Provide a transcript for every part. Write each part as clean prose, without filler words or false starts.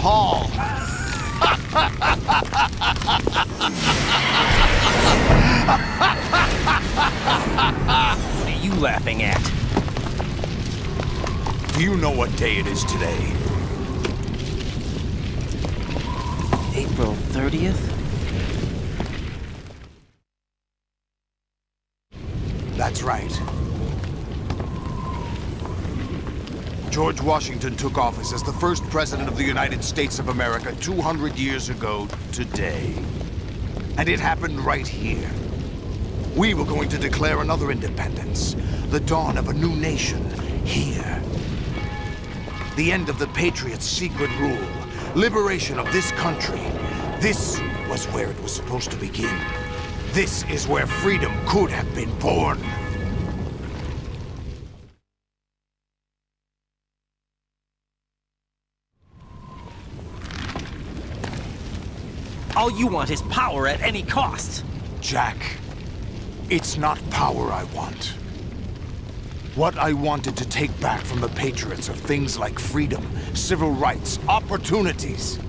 hall. What are you laughing at? Do you know what day it is today? April 30th? That's right. George Washington took office as the first president of the United States of America 200 years ago today. And it happened right here. We were going to declare another independence, the dawn of a new nation, here. The end of the Patriots' secret rule, liberation of this country. This was where it was supposed to begin. This is where freedom could have been born. All you want is power at any cost. Jack, it's not power I want. What I wanted to take back from the Patriots are things like freedom, civil rights, opportunities.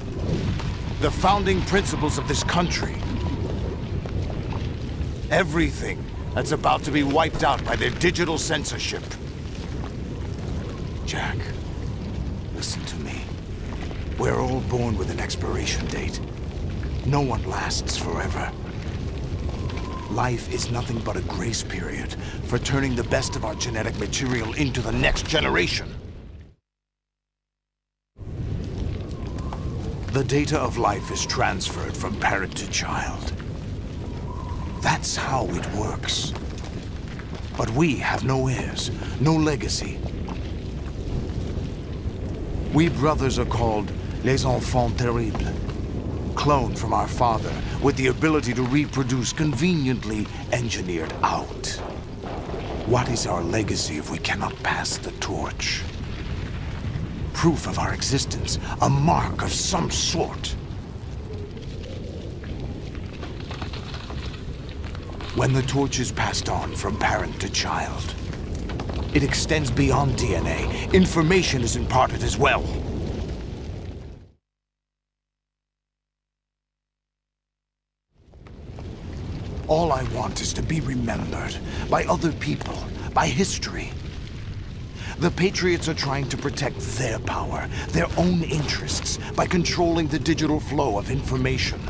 The founding principles of this country. Everything that's about to be wiped out by their digital censorship. Jack, listen to me. We're all born with an expiration date. No one lasts forever. Life is nothing but a grace period for turning the best of our genetic material into the next generation. The data of life is transferred from parent to child. That's how it works. But we have no heirs, no legacy. We brothers are called les enfants terribles. Cloned from our father, with the ability to reproduce conveniently engineered out. What is our legacy if we cannot pass the torch? Proof of our existence, a mark of some sort. When the torch is passed on from parent to child, it extends beyond DNA. Information is imparted as well. All I want is to be remembered by other people, by history. The Patriots are trying to protect their power, their own interests, by controlling the digital flow of information.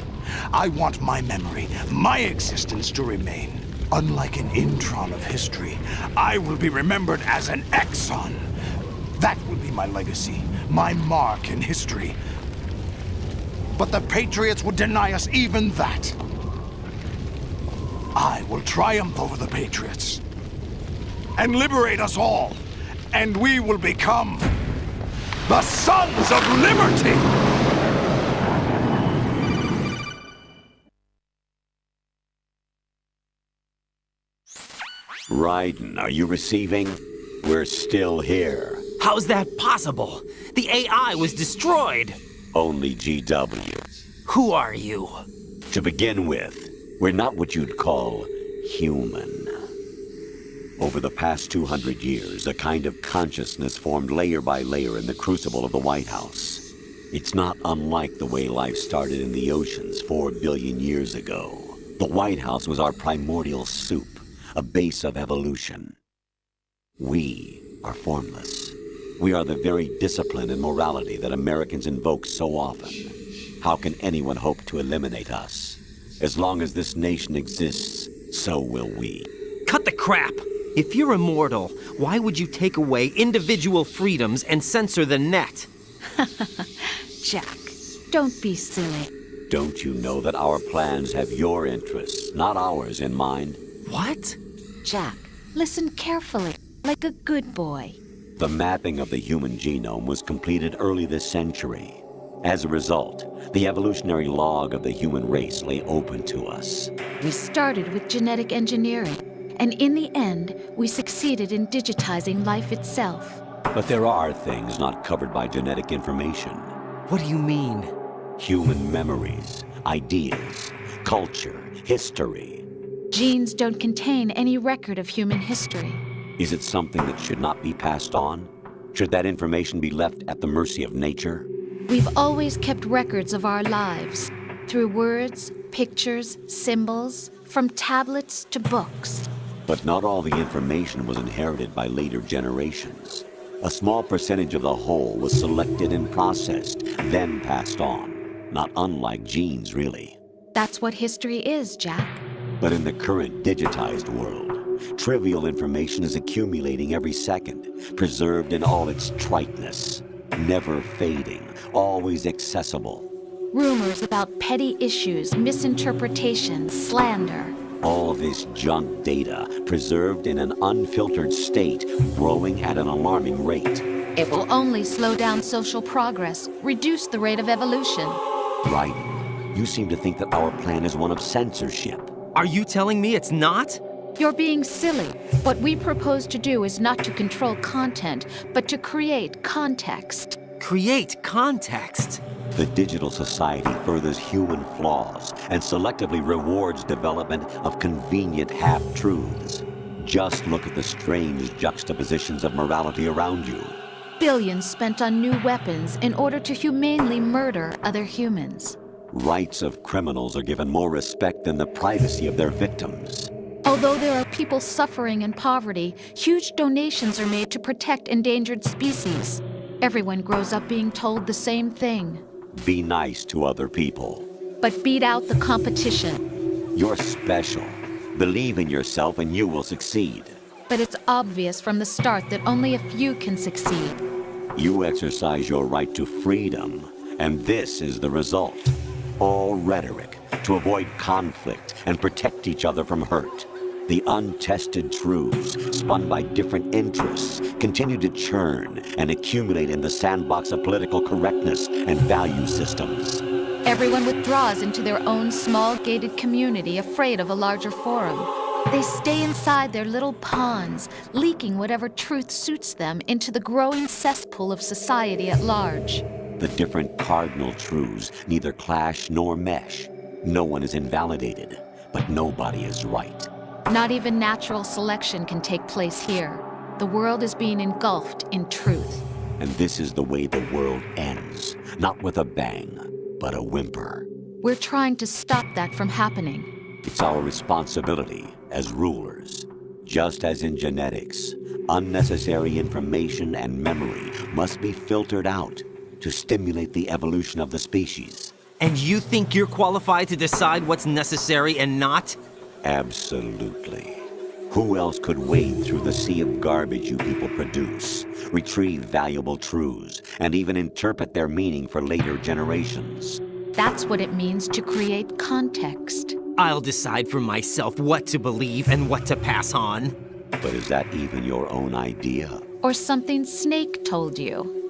I want my memory, my existence to remain. Unlike an intron of history, I will be remembered as an exon. That will be my legacy, my mark in history. But the Patriots would deny us even that. I will triumph over the Patriots and liberate us all, and we will become the Sons of Liberty! Raiden, are you receiving? We're still here. How's that possible? The AI was destroyed. Only GW. Who are you? To begin with, we're not what you'd call human. Over the past 200 years, a kind of consciousness formed layer by layer in the crucible of the White House. It's not unlike the way life started in the oceans 4 billion years ago. The White House was our primordial soup, a base of evolution. We are formless. We are the very discipline and morality that Americans invoke so often. How can anyone hope to eliminate us? As long as this nation exists, so will we. Cut the crap! If you're immortal, why would you take away individual freedoms and censor the net? Jack, don't be silly. Don't you know that our plans have your interests, not ours, in mind? What? Jack, listen carefully, like a good boy. The mapping of the human genome was completed early this century. As a result, the evolutionary log of the human race lay open to us. We started with genetic engineering, and in the end, we succeeded in digitizing life itself. But there are things not covered by genetic information. What do you mean? Human memories, ideas, culture, history. Genes don't contain any record of human history. Is it something that should not be passed on? Should that information be left at the mercy of nature? We've always kept records of our lives, through words, pictures, symbols, from tablets to books. But not all the information was inherited by later generations. A small percentage of the whole was selected and processed, then passed on. Not unlike genes, really. That's what history is, Jack. But in the current digitized world, trivial information is accumulating every second, preserved in all its triteness, never fading, always accessible. Rumors about petty issues, misinterpretations, slander. All this junk data, preserved in an unfiltered state, growing at an alarming rate. It will only slow down social progress, reduce the rate of evolution. Raiden, you seem to think that our plan is one of censorship. Are you telling me it's not? You're being silly. What we propose to do is not to control content, but to create context. Create context? The digital society furthers human flaws and selectively rewards development of convenient half-truths. Just look at the strange juxtapositions of morality around you. Billions spent on new weapons in order to humanely murder other humans. Rights of criminals are given more respect than the privacy of their victims. Although there are people suffering in poverty, huge donations are made to protect endangered species. Everyone grows up being told the same thing. Be nice to other people. But beat out the competition. You're special. Believe in yourself and you will succeed. But it's obvious from the start that only a few can succeed. You exercise your right to freedom, and this is the result. All rhetoric to avoid conflict and protect each other from hurt. The untested truths, spun by different interests, continue to churn and accumulate in the sandbox of political correctness and value systems. Everyone withdraws into their own small gated community, afraid of a larger forum. They stay inside their little ponds, leaking whatever truth suits them into the growing cesspool of society at large. The different cardinal truths neither clash nor mesh. No one is invalidated, but nobody is right. Not even natural selection can take place here. The world is being engulfed in truth. And this is the way the world ends, not with a bang, but a whimper. We're trying to stop that from happening. It's our responsibility as rulers. Just as in genetics, unnecessary information and memory must be filtered out to stimulate the evolution of the species. And you think you're qualified to decide what's necessary and not? Absolutely. Who else could wade through the sea of garbage you people produce, retrieve valuable truths, and even interpret their meaning for later generations? That's what it means to create context. I'll decide for myself what to believe and what to pass on. But is that even your own idea? Or something Snake told you?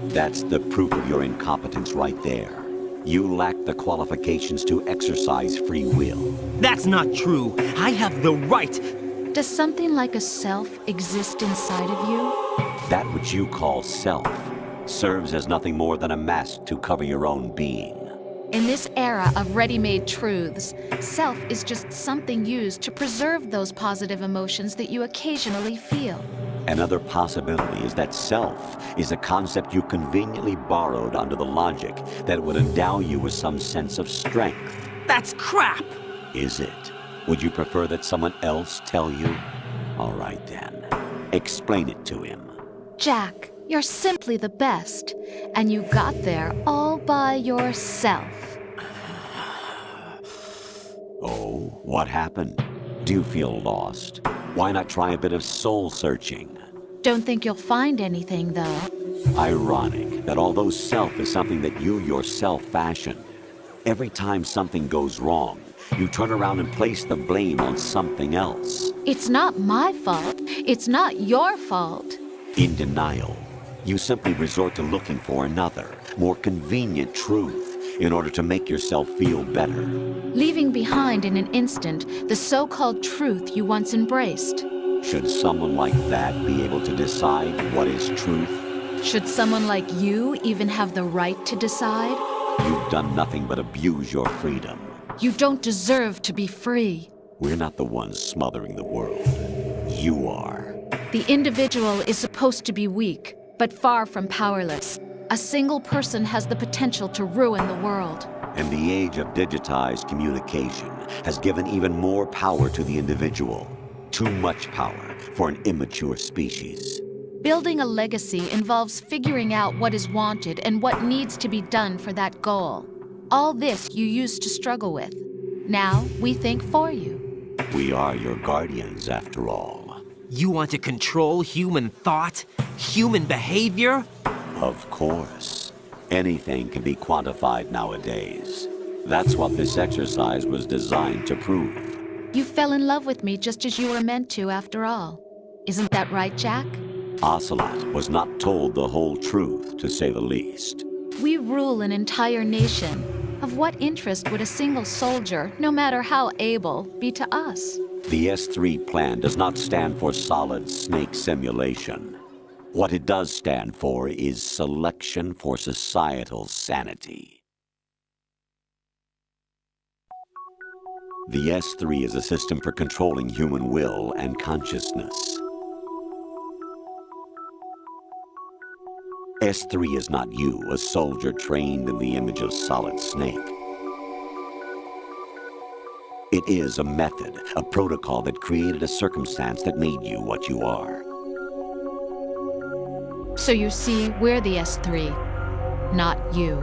That's the proof of your incompetence right there. You lack the qualifications to exercise free will. That's not true. I have the right. Does something like a self exist inside of you? That which you call self serves as nothing more than a mask to cover your own being. In this era of ready-made truths, self is just something used to preserve those positive emotions that you occasionally feel. Another possibility is that self is a concept you conveniently borrowed under the logic that would endow you with some sense of strength. That's crap! Is it? Would you prefer that someone else tell you? All right then. Explain it to him. Jack, you're simply the best, and you got there all by yourself. Oh, what happened? Do you feel lost? Why not try a bit of soul-searching? Don't think you'll find anything, though. Ironic that although self is something that you yourself fashioned, every time something goes wrong, you turn around and place the blame on something else. It's not my fault. It's not your fault. In denial, you simply resort to looking for another, more convenient truth in order to make yourself feel better. Leaving behind in an instant the so-called truth you once embraced. Should someone like that be able to decide what is truth? Should someone like you even have the right to decide? You've done nothing but abuse your freedom. You don't deserve to be free. We're not the ones smothering the world. You are. The individual is supposed to be weak, but far from powerless. A single person has the potential to ruin the world. And the age of digitized communication has given even more power to the individual. Too much power for an immature species. Building a legacy involves figuring out what is wanted and what needs to be done for that goal. All this you used to struggle with. Now we think for you. We are your guardians, after all. You want to control human thought? Human behavior? Of course. Anything can be quantified nowadays. That's what this exercise was designed to prove. You fell in love with me just as you were meant to, after all. Isn't that right, Jack? Ocelot was not told the whole truth, to say the least. We rule an entire nation. Of what interest would a single soldier, no matter how able, be to us? The S3 plan does not stand for solid snake simulation. What it does stand for is selection for societal sanity. The S3 is a system for controlling human will and consciousness. S3 is not you, a soldier trained in the image of Solid Snake. It is a method, a protocol that created a circumstance that made you what you are. So you see, we're the S3, not you.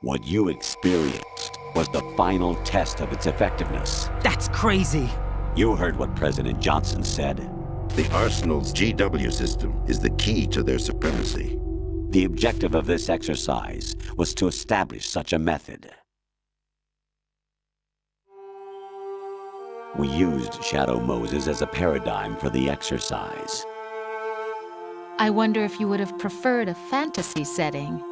What you experienced was the final test of its effectiveness. That's crazy. You heard what President Johnson said. The Arsenal's GW system is the key to their supremacy. The objective of this exercise was to establish such a method. We used Shadow Moses as a paradigm for the exercise. I wonder if you would have preferred a fantasy setting.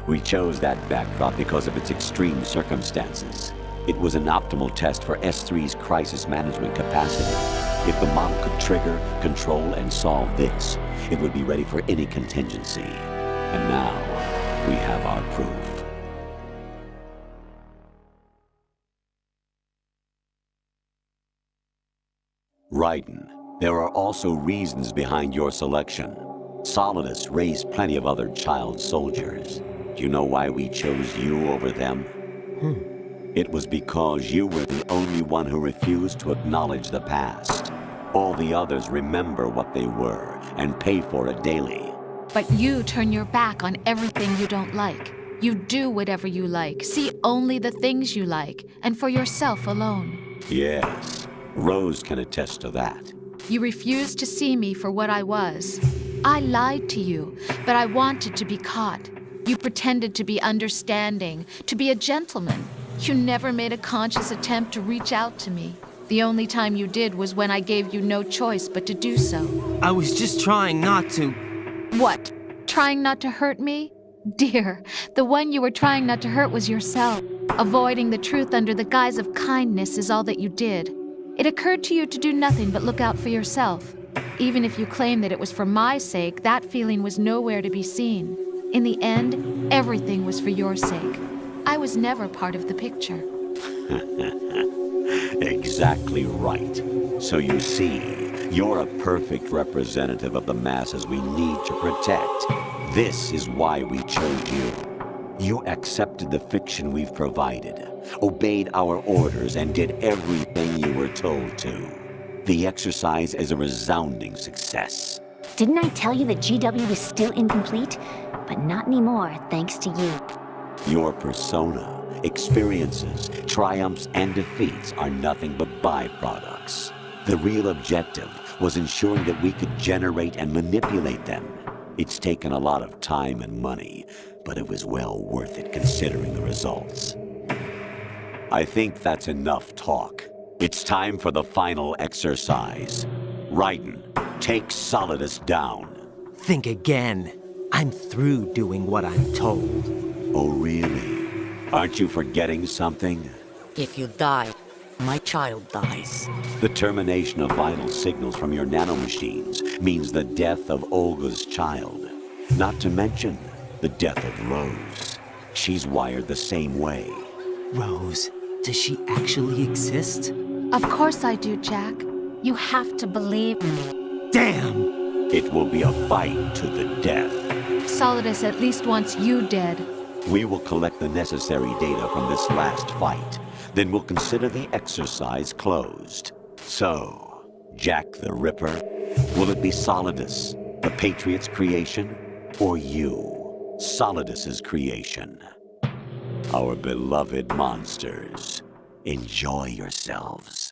We chose that backdrop because of its extreme circumstances. It was an optimal test for S3's crisis management capacity. If the model could trigger, control, and solve this, it would be ready for any contingency. And now, we have our proof. Raiden, there are also reasons behind your selection. Solidus raised plenty of other child soldiers. Do you know why we chose you over them? It was because you were the only one who refused to acknowledge the past. All the others remember what they were and pay for it daily. But you turn your back on everything you don't like. You do whatever you like, see only the things you like, and for yourself alone. Yes, Rose can attest to that. You refused to see me for what I was. I lied to you, but I wanted to be caught. You pretended to be understanding, to be a gentleman. You never made a conscious attempt to reach out to me. The only time you did was when I gave you no choice but to do so. I was just trying not to. What? Trying not to hurt me? Dear, the one you were trying not to hurt was yourself. Avoiding the truth under the guise of kindness is all that you did. It occurred to you to do nothing but look out for yourself. Even if you claim that it was for my sake, that feeling was nowhere to be seen. In the end, everything was for your sake. I was never part of the picture. Exactly right. So you see, you're a perfect representative of the masses we need to protect. This is why we chose you. You accepted the fiction we've provided, obeyed our orders, and did everything you were told to. The exercise is a resounding success. Didn't I tell you that GW was still incomplete? But not anymore, thanks to you. Your persona, experiences, triumphs, and defeats are nothing but byproducts. The real objective was ensuring that we could generate and manipulate them. It's taken a lot of time and money, but it was well worth it considering the results. I think that's enough talk. It's time for the final exercise. Raiden, take Solidus down. Think again. I'm through doing what I'm told. Oh, really? Aren't you forgetting something? If you die, my child dies. The termination of vital signals from your nanomachines means the death of Olga's child. Not to mention the death of Rose. She's wired the same way. Rose, does she actually exist? Of course I do, Jack. You have to believe me. Damn! It will be a fight to the death. Solidus at least wants you dead. We will collect the necessary data from this last fight. Then we'll consider the exercise closed. So, Jack the Ripper, will it be Solidus, the Patriots' creation, or you, Solidus's creation? Our beloved monsters, enjoy yourselves.